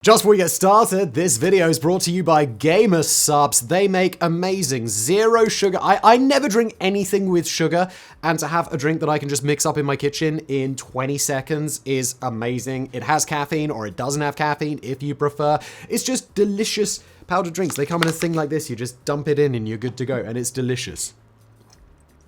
Just before we get started, this video is brought to you by GamerSupps. They make amazing zero sugar. I never drink anything with sugar, and to have a drink that I can just mix up in my kitchen in 20 seconds is amazing. It has caffeine, or it doesn't have caffeine if you prefer. It's just delicious powdered drinks. They come in a thing like this. You just dump it in and you're good to go, and it's delicious.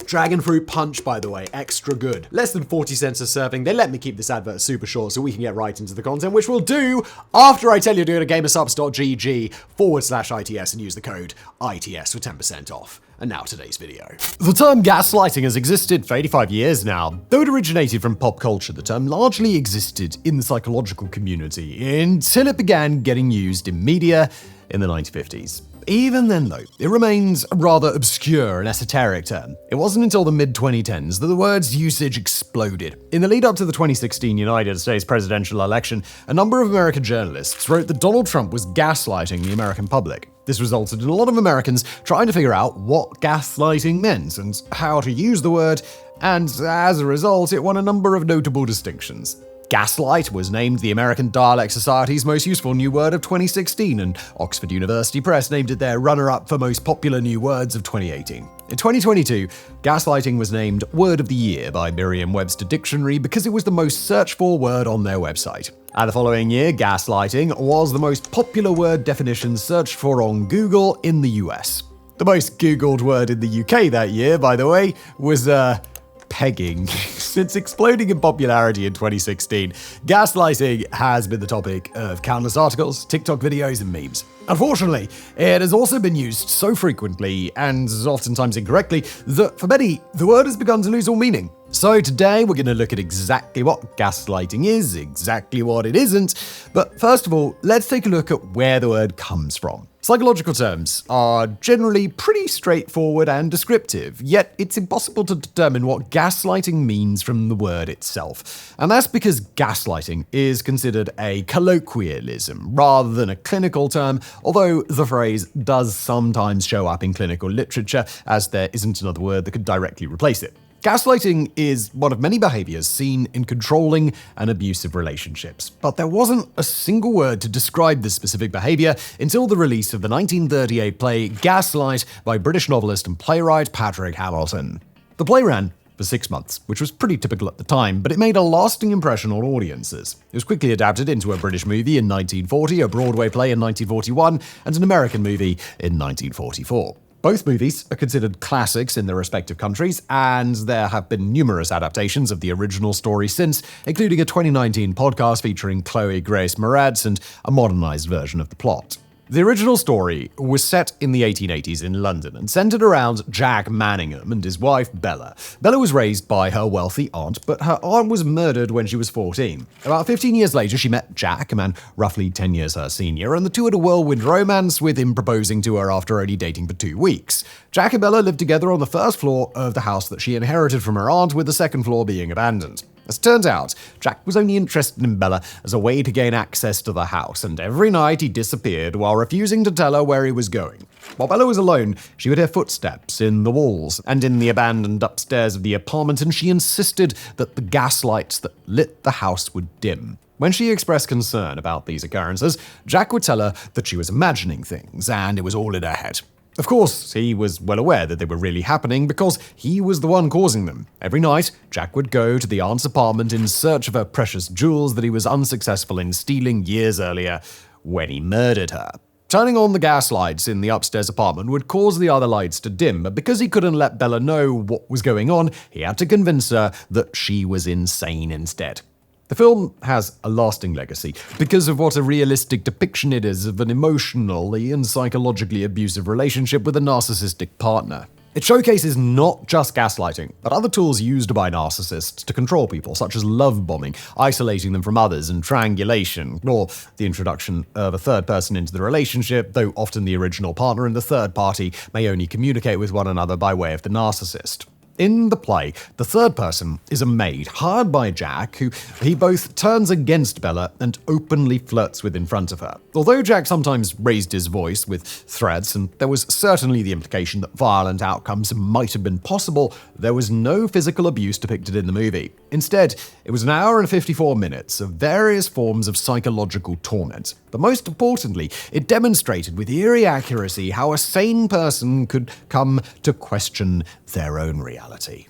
Dragon Fruit Punch, by the way, extra good. Less than 40 cents a serving. They let me keep this advert super short so we can get right into the content, which we'll do after I tell you to go to gamersupps.gg/ITS and use the code ITS for 10% off. And now today's video. The term gaslighting has existed for 85 years now. Though it originated from pop culture, the term largely existed in the psychological community until it began getting used in media in the 1950s. Even then, though, it remains a rather obscure and esoteric term. It wasn't until the mid-2010s that the word's usage exploded. In the lead-up to the 2016 United States presidential election, a number of American journalists wrote that Donald Trump was gaslighting the American public. This resulted in a lot of Americans trying to figure out what gaslighting meant and how to use the word, and as a result, it won a number of notable distinctions. Gaslight was named the American Dialect Society's most useful new word of 2016, and Oxford University Press named it their runner-up for most popular new words of 2018. In 2022, gaslighting was named Word of the Year by Merriam-Webster Dictionary because it was the most searched-for word on their website. And the following year, gaslighting was the most popular word definition searched for on Google in the US. The most Googled word in the UK that year, by the way, was pegging. Since exploding in popularity in 2016, gaslighting has been the topic of countless articles, TikTok videos, and memes. Unfortunately, it has also been used so frequently, and oftentimes incorrectly, that for many, the word has begun to lose all meaning. So today, we're going to look at exactly what gaslighting is, exactly what it isn't, but first of all, let's take a look at where the word comes from. Psychological terms are generally pretty straightforward and descriptive, yet it's impossible to determine what gaslighting means from the word itself. And that's because gaslighting is considered a colloquialism rather than a clinical term, although the phrase does sometimes show up in clinical literature, as there isn't another word that could directly replace it. Gaslighting is one of many behaviors seen in controlling and abusive relationships, but there wasn't a single word to describe this specific behavior until the release of the 1938 play Gaslight by British novelist and playwright Patrick Hamilton. The play ran for 6 months, which was pretty typical at the time, but it made a lasting impression on audiences. It was quickly adapted into a British movie in 1940, a Broadway play in 1941, and an American movie in 1944. Both movies are considered classics in their respective countries, and there have been numerous adaptations of the original story since, including a 2019 podcast featuring Chloe Grace Moretz and a modernized version of the plot. The original story was set in the 1880s in London and centered around Jack Manningham and his wife Bella. Bella was raised by her wealthy aunt, but her aunt was murdered when she was 14. About 15 years later, she met Jack, a man roughly 10 years her senior, and the two had a whirlwind romance, with him proposing to her after only dating for 2 weeks. Jack and Bella lived together on the first floor of the house that she inherited from her aunt, with the second floor being abandoned. As it turns out, Jack was only interested in Bella as a way to gain access to the house, and every night he disappeared while refusing to tell her where he was going. While Bella was alone, she would hear footsteps in the walls and in the abandoned upstairs of the apartment, and she insisted that the gas lights that lit the house would dim. When she expressed concern about these occurrences, Jack would tell her that she was imagining things, and it was all in her head. Of course, he was well aware that they were really happening because he was the one causing them. Every night, Jack would go to the aunt's apartment in search of her precious jewels that he was unsuccessful in stealing years earlier when he murdered her. Turning on the gas lights in the upstairs apartment would cause the other lights to dim, but because he couldn't let Bella know what was going on, he had to convince her that she was insane instead. The film has a lasting legacy because of what a realistic depiction it is of an emotionally and psychologically abusive relationship with a narcissistic partner. It showcases not just gaslighting, but other tools used by narcissists to control people, such as love bombing, isolating them from others, and triangulation, or the introduction of a third person into the relationship, though often the original partner and the third party may only communicate with one another by way of the narcissist. In the play, the third person is a maid hired by Jack, who he both turns against Bella and openly flirts with in front of her. Although Jack sometimes raised his voice with threats, and there was certainly the implication that violent outcomes might have been possible, there was no physical abuse depicted in the movie. Instead, it was an hour and 54 minutes of various forms of psychological torment. But most importantly, it demonstrated with eerie accuracy how a sane person could come to question their own reality.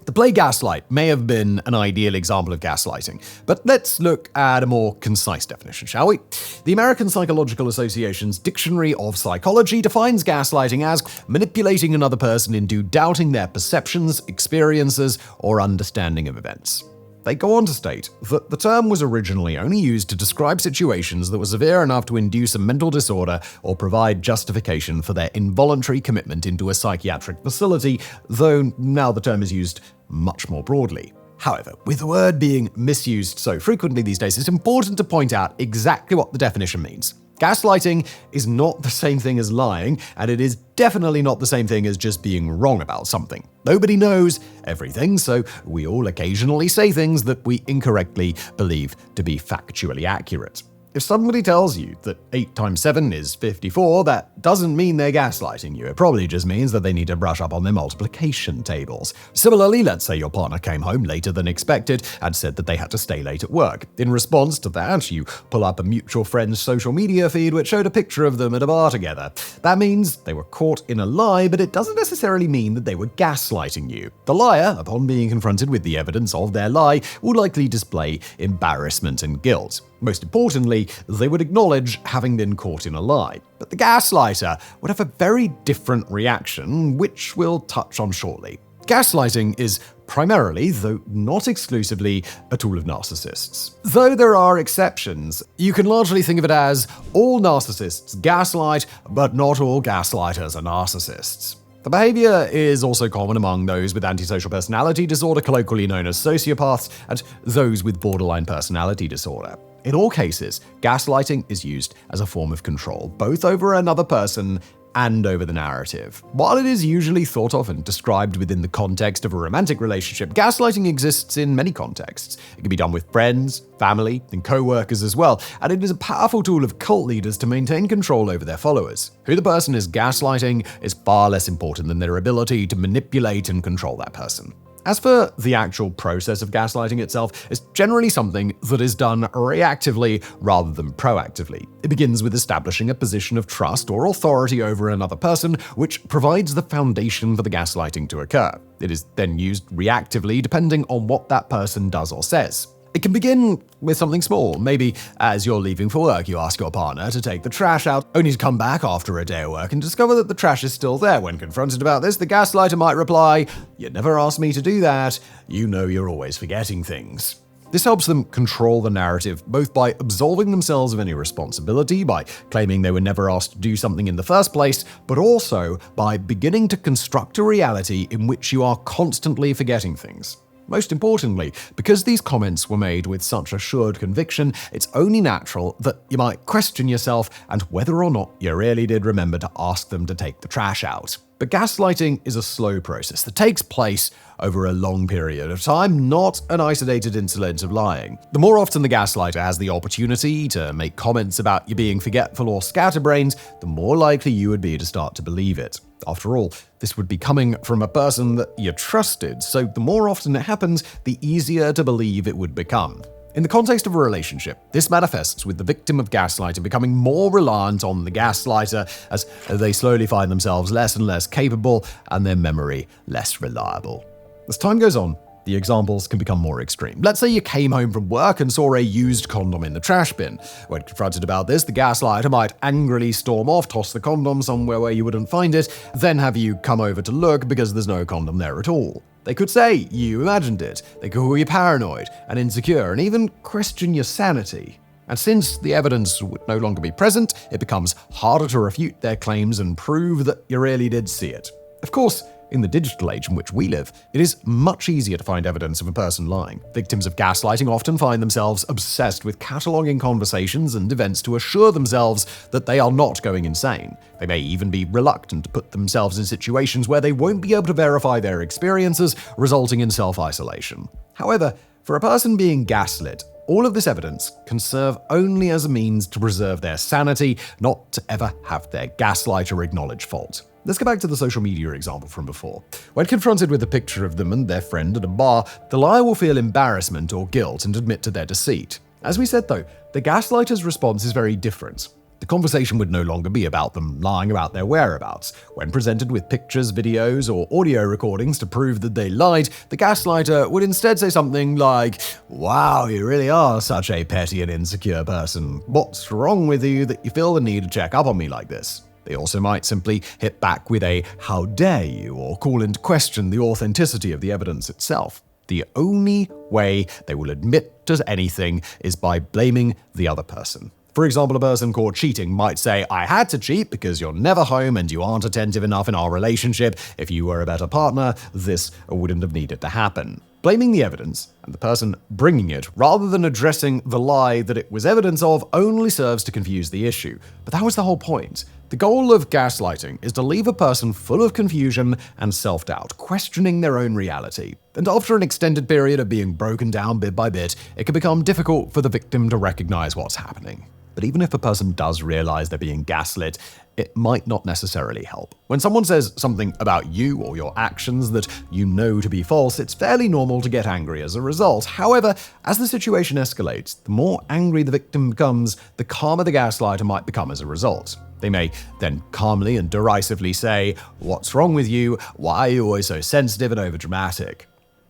The play Gaslight may have been an ideal example of gaslighting, but let's look at a more concise definition, shall we? The American Psychological Association's Dictionary of Psychology defines gaslighting as manipulating another person into doubting their perceptions, experiences, or understanding of events. They go on to state that the term was originally only used to describe situations that were severe enough to induce a mental disorder or provide justification for their involuntary commitment into a psychiatric facility, though now the term is used much more broadly. However, with the word being misused so frequently these days, it's important to point out exactly what the definition means. Gaslighting is not the same thing as lying, and it is definitely not the same thing as just being wrong about something. Nobody knows everything, so we all occasionally say things that we incorrectly believe to be factually accurate. If somebody tells you that 8 times 7 is 54, that doesn't mean they're gaslighting you. It probably just means that they need to brush up on their multiplication tables. Similarly, let's say your partner came home later than expected and said that they had to stay late at work. In response to that, you pull up a mutual friend's social media feed which showed a picture of them at a bar together. That means they were caught in a lie, but it doesn't necessarily mean that they were gaslighting you. The liar, upon being confronted with the evidence of their lie, will likely display embarrassment and guilt. Most importantly, they would acknowledge having been caught in a lie. But the gaslighter would have a very different reaction, which we'll touch on shortly. Gaslighting is primarily, though not exclusively, a tool of narcissists. Though there are exceptions, you can largely think of it as all narcissists gaslight, but not all gaslighters are narcissists. The behavior is also common among those with antisocial personality disorder, colloquially known as sociopaths, and those with borderline personality disorder. In all cases, gaslighting is used as a form of control, both over another person and over the narrative. While it is usually thought of and described within the context of a romantic relationship, gaslighting exists in many contexts. It can be done with friends, family, and co-workers as well, and it is a powerful tool of cult leaders to maintain control over their followers. Who the person is gaslighting is far less important than their ability to manipulate and control that person. As for the actual process of gaslighting itself, it's generally something that is done reactively rather than proactively. It begins with establishing a position of trust or authority over another person, which provides the foundation for the gaslighting to occur. It is then used reactively depending on what that person does or says. It can begin with something small. Maybe as you're leaving for work, you ask your partner to take the trash out, only to come back after a day of work and discover that the trash is still there. When confronted about this, the gaslighter might reply, "You never asked me to do that. You know you're always forgetting things." This helps them control the narrative, both by absolving themselves of any responsibility, by claiming they were never asked to do something in the first place, but also by beginning to construct a reality in which you are constantly forgetting things. Most importantly, because these comments were made with such assured conviction, it's only natural that you might question yourself and whether or not you really did remember to ask them to take the trash out. But gaslighting is a slow process that takes place over a long period of time, not an isolated incident of lying. The more often the gaslighter has the opportunity to make comments about you being forgetful or scatterbrained, the more likely you would be to start to believe it. After all, this would be coming from a person that you trusted, so the more often it happens, the easier to believe it would become. In the context of a relationship, this manifests with the victim of gaslighting becoming more reliant on the gaslighter as they slowly find themselves less and less capable and their memory less reliable. As time goes on, the examples can become more extreme. Let's say you came home from work and saw a used condom in the trash bin. When confronted about this, the gaslighter might angrily storm off, toss the condom somewhere where you wouldn't find it, then have you come over to look because there's no condom there at all. They could say you imagined it, they could call you paranoid and insecure, and even question your sanity. And since the evidence would no longer be present, it becomes harder to refute their claims and prove that you really did see it. Of course, In the digital age in which we live, it is much easier to find evidence of a person lying. Victims of gaslighting often find themselves obsessed with cataloging conversations and events to assure themselves that they are not going insane. They may even be reluctant to put themselves in situations where they won't be able to verify their experiences, resulting in self-isolation. However, for a person being gaslit, all of this evidence can serve only as a means to preserve their sanity, not to ever have their gaslighter acknowledge fault. Let's go back to the social media example from before. When confronted with a picture of them and their friend at a bar, the liar will feel embarrassment or guilt and admit to their deceit. As we said though, the gaslighter's response is very different. The conversation would no longer be about them lying about their whereabouts. When presented with pictures, videos, or audio recordings to prove that they lied, the gaslighter would instead say something like, "Wow, you really are such a petty and insecure person. What's wrong with you that you feel the need to check up on me like this?" They also might simply hit back with a "how dare you" or call into question the authenticity of the evidence itself. The only way they will admit to anything is by blaming the other person. For example, a person caught cheating might say, "I had to cheat because you're never home and you aren't attentive enough in our relationship. If you were a better partner, this wouldn't have needed to happen." Blaming the evidence and the person bringing it, rather than addressing the lie that it was evidence of, only serves to confuse the issue. But that was the whole point. The goal of gaslighting is to leave a person full of confusion and self-doubt, questioning their own reality. And after an extended period of being broken down bit by bit, it can become difficult for the victim to recognize what's happening. But even if a person does realize they're being gaslit, it might not necessarily help. When someone says something about you or your actions that you know to be false, it's fairly normal to get angry as a result. However, as the situation escalates, the more angry the victim becomes, the calmer the gaslighter might become as a result. They may then calmly and derisively say, "What's wrong with you? Why are you always so sensitive and overdramatic?"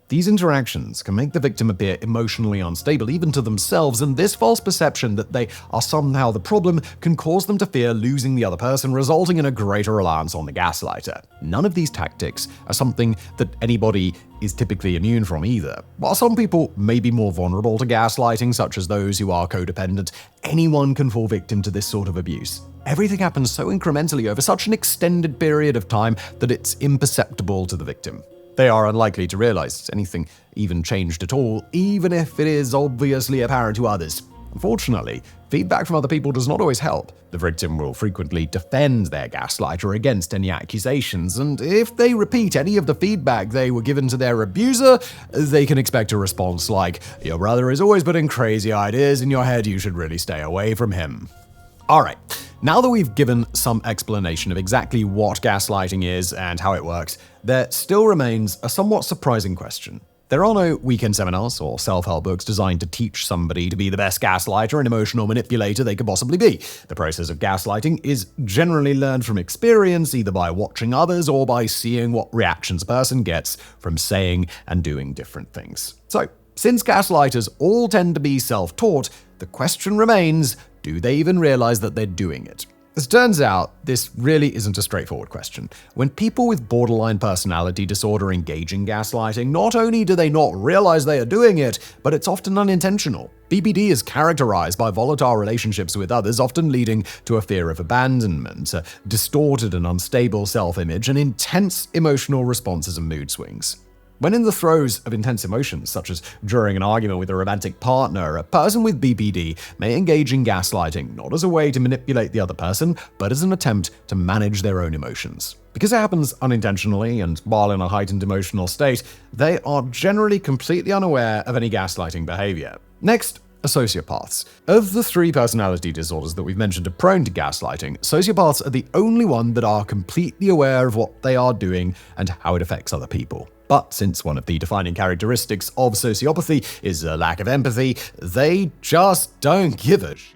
These interactions can make the victim appear emotionally unstable even to themselves, and this false perception that they are somehow the problem can cause them to fear losing the other person, resulting in a greater reliance on the gaslighter. None of these tactics are something that anybody is typically immune from either. While some people may be more vulnerable to gaslighting, such as those who are codependent, anyone can fall victim to this sort of abuse. Everything happens so incrementally over such an extended period of time that it's imperceptible to the victim. They are unlikely to realize anything even changed at all, even if it is obviously apparent to others. Unfortunately, feedback from other people does not always help. The victim will frequently defend their gaslighter against any accusations, and if they repeat any of the feedback they were given to their abuser, they can expect a response like, "Your brother is always putting crazy ideas in your head, you should really stay away from him." Alright, now that we've given some explanation of exactly what gaslighting is and how it works, there still remains a somewhat surprising question. There are no weekend seminars or self-help books designed to teach somebody to be the best gaslighter and emotional manipulator they could possibly be. The process of gaslighting is generally learned from experience, either by watching others or by seeing what reactions a person gets from saying and doing different things. So, since gaslighters all tend to be self-taught, the question remains, do they even realize that they're doing it? As it turns out, this really isn't a straightforward question. When people with borderline personality disorder engage in gaslighting, not only do they not realize they are doing it, but it's often unintentional. BPD is characterized by volatile relationships with others, often leading to a fear of abandonment, a distorted and unstable self-image, and intense emotional responses and mood swings. When in the throes of intense emotions, such as during an argument with a romantic partner, a person with BPD may engage in gaslighting not as a way to manipulate the other person, but as an attempt to manage their own emotions. Because it happens unintentionally and while in a heightened emotional state, they are generally completely unaware of any gaslighting behavior. Next, are sociopaths. Of the 3 personality disorders that we've mentioned are prone to gaslighting, sociopaths are the only one that are completely aware of what they are doing and how it affects other people. But since one of the defining characteristics of sociopathy is a lack of empathy, they just don't give a shit.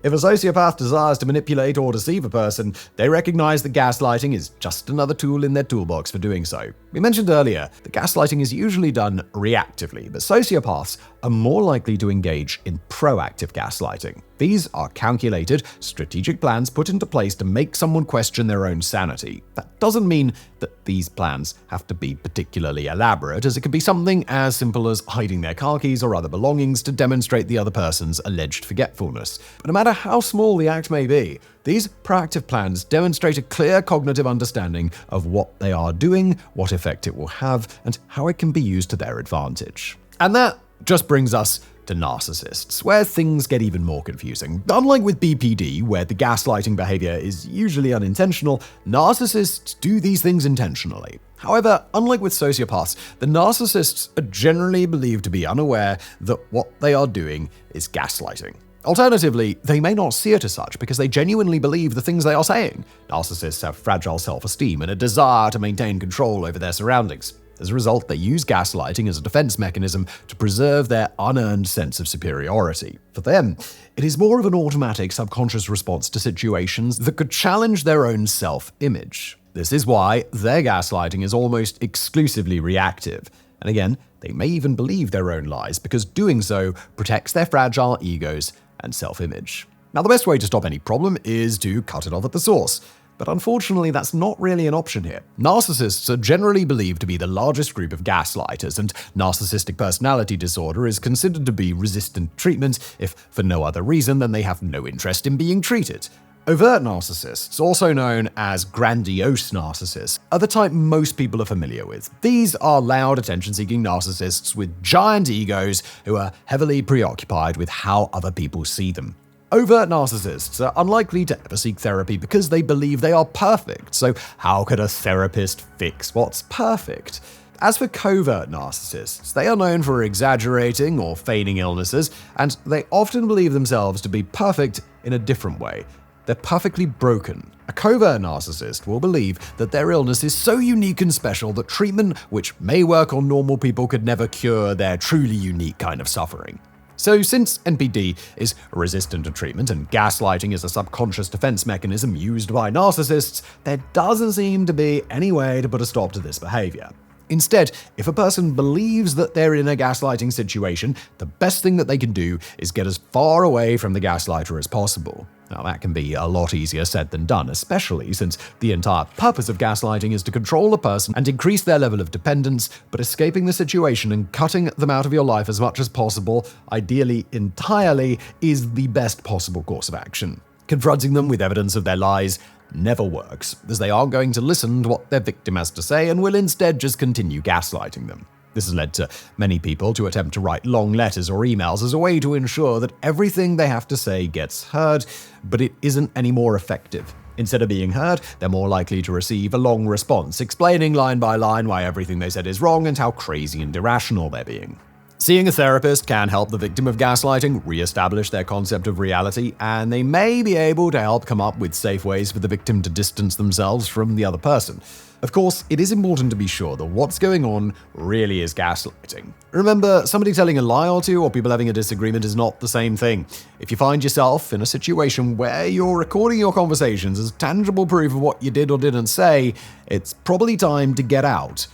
If a sociopath desires to manipulate or deceive a person, they recognize that gaslighting is just another tool in their toolbox for doing so. We mentioned earlier that gaslighting is usually done reactively, but sociopaths are more likely to engage in proactive gaslighting. These are calculated, strategic plans put into place to make someone question their own sanity. That doesn't mean that these plans have to be particularly elaborate, as it could be something as simple as hiding their car keys or other belongings to demonstrate the other person's alleged forgetfulness. But no matter how small the act may be, These proactive plans demonstrate a clear cognitive understanding of what they are doing, what effect it will have, and how it can be used to their advantage. And that just brings us to narcissists, where things get even more confusing. Unlike with BPD, where the gaslighting behavior is usually unintentional, narcissists do these things intentionally. However, unlike with sociopaths, the narcissists are generally believed to be unaware that what they are doing is gaslighting. Alternatively, they may not see it as such because they genuinely believe the things they are saying. Narcissists have fragile self-esteem and a desire to maintain control over their surroundings. As a result, they use gaslighting as a defense mechanism to preserve their unearned sense of superiority. For them, it is more of an automatic subconscious response to situations that could challenge their own self-image. This is why their gaslighting is almost exclusively reactive. And again, they may even believe their own lies because doing so protects their fragile egos and self-image. Now, the best way to stop any problem is to cut it off at the source. But unfortunately, that's not really an option here. Narcissists are generally believed to be the largest group of gaslighters, and narcissistic personality disorder is considered to be resistant treatment if for no other reason than they have no interest in being treated. Overt narcissists, also known as grandiose narcissists, are the type most people are familiar with. These are loud, attention-seeking narcissists with giant egos who are heavily preoccupied with how other people see them. Overt narcissists are unlikely to ever seek therapy because they believe they are perfect, so how could a therapist fix what's perfect? As for covert narcissists, they are known for exaggerating or feigning illnesses, and they often believe themselves to be perfect in a different way. They're perfectly broken. A covert narcissist will believe that their illness is so unique and special that treatment which may work on normal people could never cure their truly unique kind of suffering. So since NPD is resistant to treatment and gaslighting is a subconscious defense mechanism used by narcissists, there doesn't seem to be any way to put a stop to this behavior. Instead, if a person believes that they're in a gaslighting situation, the best thing that they can do is get as far away from the gaslighter as possible. Now, that can be a lot easier said than done, especially since the entire purpose of gaslighting is to control a person and increase their level of dependence, but escaping the situation and cutting them out of your life as much as possible, ideally entirely, is the best possible course of action. Confronting them with evidence of their lies never works, as they aren't going to listen to what their victim has to say and will instead just continue gaslighting them. This has led to many people to attempt to write long letters or emails as a way to ensure that everything they have to say gets heard, but it isn't any more effective. Instead of being heard, they're more likely to receive a long response explaining line by line why everything they said is wrong and how crazy and irrational they're being. Seeing a therapist can help the victim of gaslighting re-establish their concept of reality, and they may be able to help come up with safe ways for the victim to distance themselves from the other person. Of course, it is important to be sure that what's going on really is gaslighting. Remember, somebody telling a lie or two or people having a disagreement is not the same thing. If you find yourself in a situation where you're recording your conversations as tangible proof of what you did or didn't say, it's probably time to get out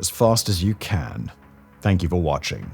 as fast as you can. Thank you for watching.